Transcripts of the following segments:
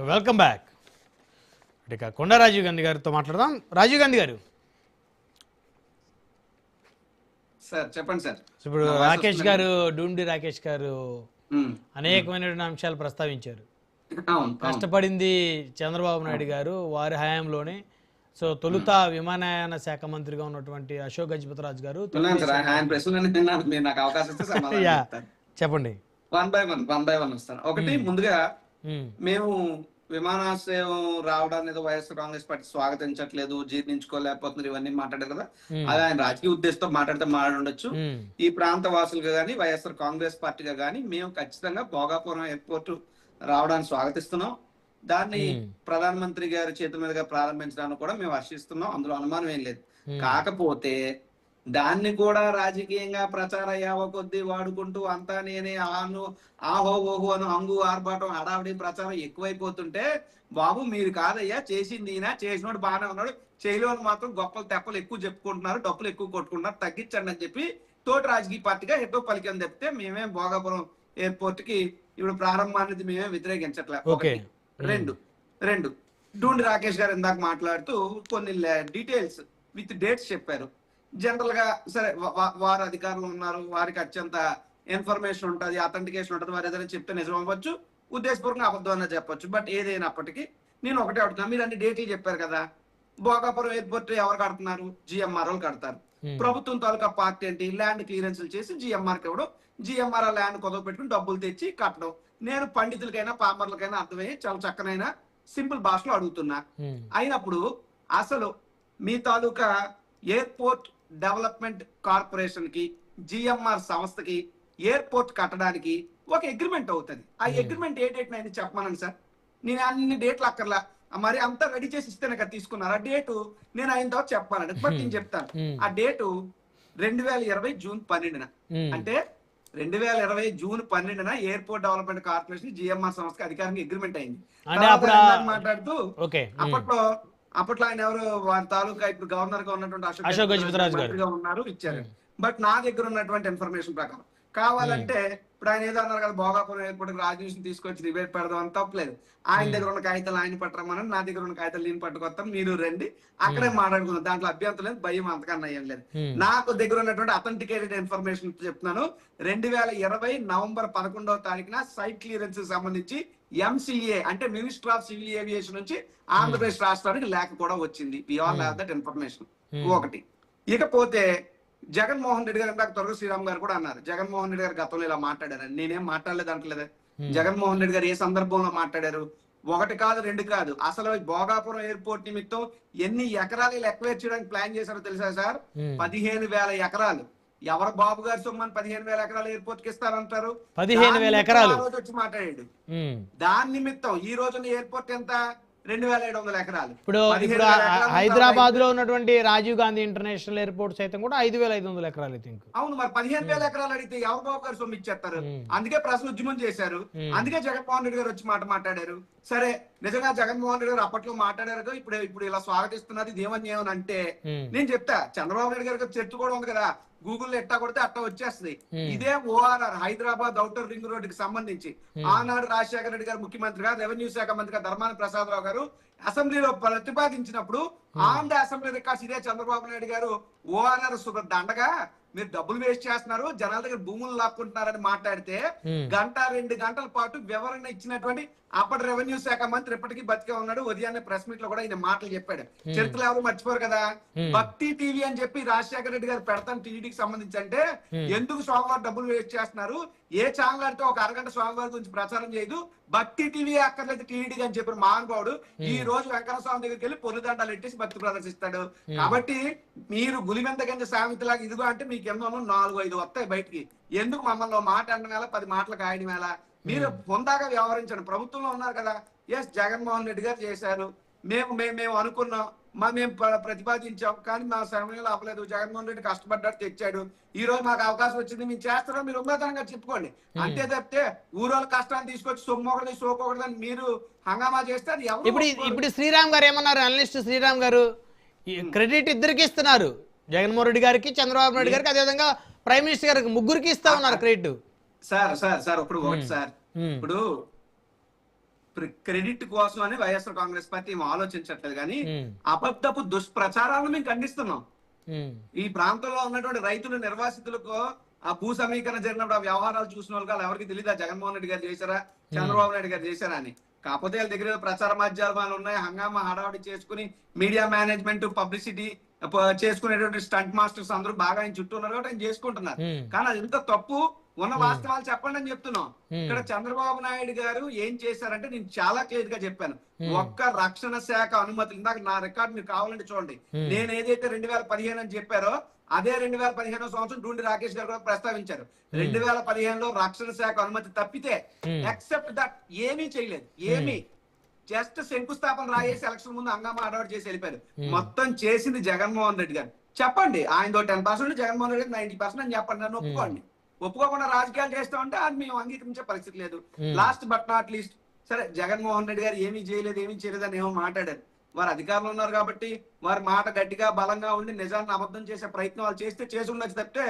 Welcome back. ఇక కొండ రాజీవ్ గాంధీ గారితో మాట్లాడదాం. రాజీవ్ గాంధీ గారు, సార్ చెప్పండి సార్. ఇప్పుడు రాకేష్ గారు, డూండి రాకేష్ గారు అనేకమైనటువంటి అంశాలు ప్రస్తావించారు. కష్టపడింది చంద్రబాబు నాయుడు గారు వారి హయాంలోనే. సో తొలుత విమానయాన శాఖ మంత్రిగా ఉన్నటువంటి అశోక్ గజపతిరాజు గారు చెప్పండి. వన్ బై వన్ వస్తాను. ఒకటి ముందుగా మేము విమానాశ్రయం రావడానికి వైఎస్ఆర్ కాంగ్రెస్ పార్టీ స్వాగతించట్లేదు, జీర్ణించుకోలేకపోతున్నారు, ఇవన్నీ మాట్లాడారు కదా. అది ఆయన రాజకీయ ఉద్దేశంతో మాట్లాడితే మాట్లాడొచ్చు. ఈ ప్రాంత వాసులుగా గానీ వైఎస్ఆర్ కాంగ్రెస్ పార్టీగా గానీ మేము ఖచ్చితంగా భోగాపురం ఎయిర్పోర్ట్ రావడానికి స్వాగతిస్తున్నాం. దాన్ని ప్రధానమంత్రి గారి చేతుల మీదుగా ప్రారంభించడానికి కూడా మేము హర్షిస్తున్నాం, అందులో అనుమానం ఏం లేదు. కాకపోతే దాన్ని కూడా రాజకీయంగా ప్రచార యావ కొద్దీ వాడుకుంటూ అంతా నేనే ఆహో ఓహో అని హంగు ఆర్భాటం హడావిడి ప్రచారం ఎక్కువైపోతుంటే, బాబు మీరు కాదయ్యా చేసింది ఈయన, చేసినోడు బాగానే ఉన్నాడు, చేయలేని మాత్రం గొప్పలు తెప్పలు ఎక్కువ చెప్పుకుంటున్నారు, డబ్బులు ఎక్కువ కొట్టుకుంటున్నారు, తగ్గించండి అని చెప్పి తోటి రాజకీయ పార్టీగా ఎటో పలికని చెప్తే మేమే భోగాపురం ఎయిర్పోర్ట్ కి ఇప్పుడు ప్రారంభాన్ని మేమే వ్యతిరేకించట్లేదు. రెండు డూండి రాకేష్ గారు ఇందాక మాట్లాడుతూ కొన్ని డీటెయిల్స్ విత్ డేట్స్ చెప్పారు. జనరల్ గా సరే వారు అధికారులు ఉన్నారు, వారికి అత్యంత ఇన్ఫర్మేషన్ ఉంటుంది, అథెంటికేషన్ ఉంటుంది, వారు ఏదైనా చెప్తే నిజం అవ్వచ్చు, ఉద్దేశపూర్వకంగా అబద్ధం అన్న చెప్పొచ్చు. బట్ ఏదైనప్పటికీ నేను ఒకటే అడుగుతున్నా, మీరు అన్ని డేట్లు చెప్పారు కదా, భోగాపురం ఎయిర్పోర్ట్ ఎవరు కడుతున్నారు? జిఎంఆర్ వాళ్ళు కడతారు. ప్రభుత్వం తాలూకా పార్టీ ఏంటి? ల్యాండ్ క్లియరెన్స్ చేసి జిఎంఆర్కి ఇవ్వడం, జిఎంఆర్ ఆ ల్యాండ్ కొదవ పెట్టుకుని డబ్బులు తెచ్చి కట్టడం. నేను పండితులకైనా పామర్లకైనా అర్థమయ్యే చాలా చక్కనైనా సింపుల్ భాషలో అడుగుతున్నా. అయినప్పుడు అసలు మీ తాలూకా ఎయిర్పోర్ట్ డెవలప్మెంట్ కార్పొరేషన్ కి జిఎంఆర్ సంస్థకి ఎయిర్పోర్ట్ కట్టడానికి ఒక అగ్రిమెంట్ అవుతుంది. ఆ అగ్రిమెంట్ ఏ డేట్ నేను చెప్పమనండి సార్. నేను అన్ని డేట్లు అక్కర్లా, మరి అంతా రెడీ చేసి ఇస్తేనే కదా తీసుకున్నారు. ఆ డేటు నేను అయిన తర్వాత చెప్పాలండి. బట్ నేను చెప్తాను, ఆ డేటు 2020 జూన్ 12న. అంటే 2020 జూన్ 12న ఎయిర్పోర్ట్ డెవలప్మెంట్ కార్పొరేషన్ జిఎంఆర్ సంస్థకి అధికారికంగా అగ్రిమెంట్ అయింది. మాట్లాడుతూ అప్పట్లో ఆయన ఎవరు, వారి తాలూకా ఇప్పుడు గవర్నర్ గా ఉన్నటువంటి అశోక్ గజపతిరాజు గారు ఉన్నారు, ఇచ్చారు. బట్ నా దగ్గర ఉన్నటువంటి ఇన్ఫర్మేషన్ ప్రకారం కావాలంటే ఇప్పుడు ఆయన ఏదో అన్నారు కదా, భోగాపురం ఎయిర్పోర్ట్ రాజకీయం తీసుకొచ్చి రిబేట్ పెడదాం అని తప్పలేదు. ఆయన దగ్గర ఉన్న కాగితాలు ఆయన పట్టరమని, నా దగ్గర ఉన్న కాగితాలు నేను పట్టుకొస్తాం, మీరు రండి అక్కడే మాట్లాడుకున్నాం, దాంట్లో అభ్యంతరం లేదు, భయం అంతకన్నా ఏం లేదు. నాకు దగ్గర ఉన్నటువంటి అథెంటికేటెడ్ ఇన్ఫర్మేషన్ చెప్తున్నాను. 2020 నవంబర్ 11వ తారీఖున సైట్ క్లియరెన్స్ సంబంధించి MCA అంటే మినిస్టర్ ఆఫ్ సివిల్ ఏవియేషన్ నుంచి ఆంధ్రప్రదేశ్ రాష్ట్రానికి లేఖ కూడా వచ్చింది. We all have that information. ఒకటి. ఇకపోతే జగన్మోహన్ రెడ్డి గారు, ఇందాక త్వరగా శ్రీరామ్ గారు కూడా అన్నారు, జగన్మోహన్ రెడ్డి గారు గతంలో ఇలా మాట్లాడారని. నేనేం మాట్లాడలేదు అంటలేదు. జగన్మోహన్ రెడ్డి గారు ఏ సందర్భంలో మాట్లాడారు? ఒకటి కాదు, రెండు కాదు, అసలు భోగాపురం ఎయిర్పోర్ట్ నిమిత్తం ఎన్ని ఎకరాలు ఎక్వైర్ చేయడానికి ప్లాన్ చేశారో తెలుసా సార్? 15,000 ఎకరాలు. ఎవరు బాబు గారి సొమ్మని 15,000 ఎకరాలు ఎయిర్పోర్ట్ కి ఇస్తారంటారు? 15,000 ఎకరాలు వచ్చి మాట్లాడాడు. దాని నిమిత్తం ఈ రోజున ఎయిర్పోర్ట్ ఎంత? 2,700 ఎకరాలు. ఇప్పుడు హైదరాబాద్ లో ఉన్నటువంటి రాజీవ్ గాంధీ ఇంటర్నేషనల్ ఎయిర్పోర్ట్ సైతం కూడా 5,500 ఎకరాలు. అవును, మరి 15,000 ఎకరాలు అడిగితే ఎవరు బాబు గారు సొమ్ము ఇచ్చేస్తారు? అందుకే ప్రశ్న ఉద్యమం చేశారు, అందుకే జగన్మోహన్ రెడ్డి గారు వచ్చి మాట్లాడారు. సరే, నిజంగా జగన్మోహన్ రెడ్డి గారు అప్పట్లో మాట్లాడారు, ఇప్పుడు ఇలా స్వాగతిస్తున్నది ఇదేమని అంటే నేను చెప్తా, చంద్రబాబు నాయుడు గారికి చర్చ కూడా ఉంది కదా, గూగుల్ ఎట్టా కొడితే అట్టా వచ్చేస్తుంది. ఇదే ORR హైదరాబాద్ ఔటర్ రింగ్ రోడ్డుకి సంబంధించి ఆనాడు రాజశేఖర రెడ్డి గారు ముఖ్యమంత్రిగా, రెవెన్యూ శాఖ మంత్రిగా ధర్మాన ప్రసాదరావు గారు అసెంబ్లీలో ప్రతిపాదించినప్పుడు ఆన్ ద అసెంబ్లీ రికార్డ్స్ ఇదే చంద్రబాబు నాయుడు గారు ORR దండగా మీరు డబ్బులు వేస్ట్ చేస్తున్నారు, జనాల దగ్గర భూములు లాక్కుంటున్నారని మాట్లాడితే 1-2 గంటల పాటు వివరణ ఇచ్చినటువంటి అప్పటి రెవెన్యూ శాఖ మంత్రి ఇప్పటికీ బతికే ఉన్నాడు. ఉదయాన్నే ప్రెస్ మీట్ లో కూడా ఈయన మాటలు చెప్పాడు. చరిత్రలు ఎవరు మర్చిపోరు కదా. భక్తి టీవీ అని చెప్పి రాజశేఖర రెడ్డి గారు పెడతాను టీడీకి సంబంధించి అంటే, ఎందుకు స్వామివారి డబ్బులు వేస్ట్ చేస్తున్నారు, ఏ ఛానల్ అంటే ఒక అరగంట స్వామివారి గురించి ప్రచారం చేయదు, భక్తి టీవీ అక్కర్లేదు టీడీకి అని చెప్పిన మహానుభావుడు ఈ రోజు వెంకన్న స్వామి దగ్గరికి వెళ్ళి పొలిదండాలు ఎట్టేసి భక్తి ప్రదర్శిస్తాడు. కాబట్టి మీరు గులిమెంత గంజ సామెతలాగా ఇదిగో అంటే మీకు ఎన్నో 4-5 వస్తాయి బయటికి. ఎందుకు మమ్మల్ని మాట అనడం వేళ 10 మాటలు కాయడం వేళ? మీరు పొందాగా వ్యవహరించండి. ప్రభుత్వంలో ఉన్నారు కదా. ఎస్, జగన్మోహన్ రెడ్డి గారు చేశారు, మేము అనుకున్నాం, మేము ప్రతిపాదించాం, కానీ మా సమయంలో ఆపలేదు. జగన్మోహన్ రెడ్డి కష్టపడ్డాడు, తెచ్చాడు, ఈ రోజు మాకు అవకాశం వచ్చింది, మేము చేస్తున్నాం, మీరు ఉన్నతంగా చెప్పుకోండి. అంతే తప్పితే ఊరోళ్ళ కష్టాన్ని తీసుకొచ్చి సొమ్మొకటి సోకొకటి మీరు హంగామా చేస్తే అది ఎవరు? ఇప్పుడు శ్రీరామ్ గారు ఏమన్నారు, అనలిస్ట్ శ్రీరామ్ గారు, క్రెడిట్ ఇద్దరికి ఇస్తున్నారు, జగన్మోహన్ రెడ్డి గారికి, చంద్రబాబు నాయుడు గారికి, అదేవిధంగా ప్రైమ్ మినిస్టర్ గారికి, ముగ్గురికి ఇస్తా ఉన్నారు క్రెడిట్. సార్ ఒకటి సార్, ఇప్పుడు క్రెడిట్ కోసం అని వైఎస్ఆర్ కాంగ్రెస్ పార్టీ ఏం ఆలోచించట్లేదు కానీ అబద్ధపు దుష్ప్రచారాలను మేము ఖండిస్తున్నాం. ఈ ప్రాంతంలో ఉన్నటువంటి రైతులు నిర్వాసితులకు ఆ భూ సమీకరణ జరిగినప్పుడు ఆ వ్యవహారాలు చూసిన వాళ్ళు ఎవరికి తెలియదా జగన్మోహన్ రెడ్డి గారు చేశారా చంద్రబాబు నాయుడు గారు చేశారా అని. కాకపోతే వాళ్ళ దగ్గర ప్రచార మాధ్యమాలు ఉన్నాయి, హంగామా హడావడి చేసుకుని మీడియా మేనేజ్మెంట్ పబ్లిసిటీ చేసుకునేటువంటి స్టంట్ మాస్టర్స్ అందరూ బాగా ఆయన చుట్టూ ఉన్నారు కాబట్టి ఆయన చేసుకుంటున్నారు. కానీ అది ఎంత తప్పు, ఉన్న వాస్తవాలు చెప్పండి అని చెప్తున్నాం. ఇక్కడ చంద్రబాబు నాయుడు గారు ఏం చేశారంటే నేను చాలా క్లియర్ గా చెప్పాను. ఒక్క రక్షణ శాఖ అనుమతులు, ఇందాక నా రికార్డు మీరు కావాలంటే చూడండి, నేను ఏదైతే 2015 అని చెప్పారో అదే 2015 సంవత్సరం డూండి రాకేష్ గారు కూడా ప్రస్తావించారు. 2015లో రక్షణ శాఖ అనుమతి తప్పితే ఎక్సెప్ట్ దట్ ఏమీ చేయలేదు. ఏమీ జస్ట్ శంకుస్థాపన రాయేసి ఎలక్షన్ ముందు హంగామా అడవాడు చేసి వెళ్ళిపోయారు. మొత్తం చేసింది జగన్మోహన్ రెడ్డి గారు. చెప్పండి ఆయనతో 10%, జగన్మోహన్ రెడ్డి 90% అని చెప్పండి, నన్ను ఒప్పుకోండి. ఒప్పుకోకుండా రాజకీయాలు చేస్తామంటే అది మేము అంగీకరించే పరిస్థితి లేదు. లాస్ట్ బట్ నాట్ లీస్ట్, సరే జగన్మోహన్ రెడ్డి గారు ఏమీ చేయలేదు అని ఏమో మాట్లాడారు. వారు అధికారంలో ఉన్నారు కాబట్టి వారి మాట గట్టిగా బలంగా ఉండి నిజాన్ని అబద్ధం చేసే ప్రయత్నం వాళ్ళు చేసి ఉండొచ్చు తప్పితే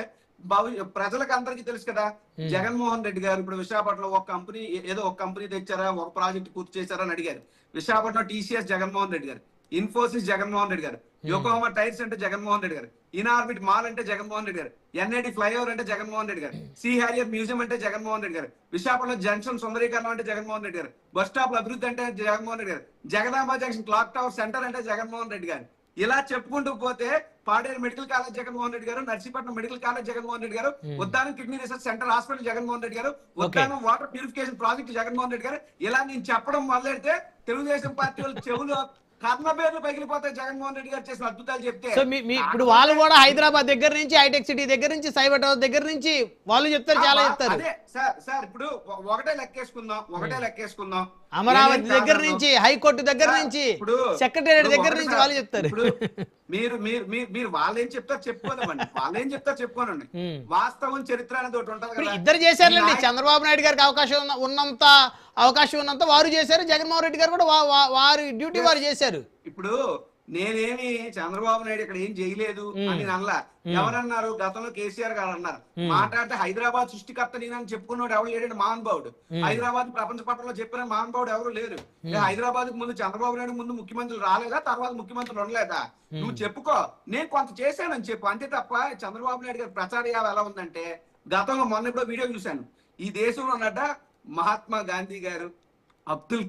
ప్రజలకు అందరికీ తెలుసు కదా. జగన్మోహన్ రెడ్డి గారు ఇప్పుడు విశాఖపట్నంలో ఒక కంపెనీ తెచ్చారా, ఒక ప్రాజెక్ట్ పూర్తి చేశారా అని అడిగారు. విశాఖపట్నం TCS జగన్మోహన్ రెడ్డి గారు, ఇన్ఫోసిస్ జగన్మోహన్ రెడ్డి గారు, యోకోహోమా టైర్స్ అంటే జగన్మోహన్ రెడ్డి గారు, ఇన్ఆర్బిట్ మాల్ అంటే జగన్మోహన్ రెడ్డి గారు, NIT ఫ్లైఓవర్ అంటే జగన్మోహన్ రెడ్డి గారు, సి హారియర్ మ్యూజియం అంటే జగన్మోహన్ రెడ్డి గారు, విశాఖపట్నం జంక్షన్ సుందరీకరణ అంటే జగన్మోహన్ రెడ్డి గారు, బస్ స్టాప్ అభివృద్ధి అంటే జగన్మోహన్ రెడ్డి గారు, Jagadamba junction clock tower centre అంటే జగన్మోహన్ రెడ్డి గారు. ఇలా చెప్పుకుంటూ పోతే పాడేరు మెడికల్ కాలేజ్ జగన్మోహన్ రెడ్డి గారు, నర్సీపట్నం మెడికల్ కాలేజ్ జగన్మోహన్ రెడ్డి గారు, Uddanam kidney research centre hospital Jaganmohan Reddy గారు, Uddanam water purification project Jaganmohan Reddy గారు. ఇలా నేను చెప్పడం మొదలెడితే తెలుగుదేశం పార్టీ వాళ్ళు చెవులు కర్ణ పేర్లు పగిలిపోతాయి. జగన్మోహన్ రెడ్డి గారు చేసిన అద్భుతాలు చెప్తే ఇప్పుడు వాళ్ళు కూడా హైదరాబాద్ దగ్గర నుంచి, హైటెక్ సిటీ దగ్గర నుంచి, సైబర్ టవర్ దగ్గర నుంచి వాళ్ళు చెప్తారు, చాలా చెప్తారు. అదే సార్ ఇప్పుడు ఒకటే లెక్కేసుకుందాం. అమరావతి దగ్గర నుంచి, హైకోర్టు దగ్గర నుంచి, సెక్రటేరియట్ దగ్గర నుంచి వాళ్ళు చెప్తారు. మీరు వాళ్ళేం చెప్తారు చెప్పుకోనండి. వాస్తవం చరిత్ర అనేది ఒకటి ఉంటుంది కదా. ఇద్దరు చేశారులేండి. చంద్రబాబు నాయుడు గారికి అవకాశం ఉన్నంత వారు చేశారు, జగన్మోహన్ రెడ్డి గారు కూడా వారి డ్యూటీ వారు చేశారు. ఇప్పుడు నేనేమి చంద్రబాబు నాయుడు ఇక్కడ ఏం చేయలేదు అని అనలా. ఎవరన్నారు? గతంలో కేసీఆర్ గారు అన్నారు. మాట్లాడితే హైదరాబాద్ సృష్టికర్త నేనని చెప్పుకున్నాడు ఎవరు లేడు, మహానుభావుడు. హైదరాబాద్ ప్రపంచ పట్టణంలో చెప్పిన మహానుభావుడు ఎవరు లేరు. హైదరాబాద్ ముందు చంద్రబాబు నాయుడు ముందు ముఖ్యమంత్రులు రాలేదా, తర్వాత ముఖ్యమంత్రులు ఉండలేదా? నువ్వు చెప్పుకో, నేను కొంత చేశానని చెప్పు, అంతే తప్ప చంద్రబాబు నాయుడు గారి ప్రచారం ఎలా ఉందంటే, గతంలో మొన్న ఇప్పుడు వీడియో చూశాను. ఈ దేశంలో ఉన్నట్ట మహాత్మా గాంధీ గారు, అబ్దుల్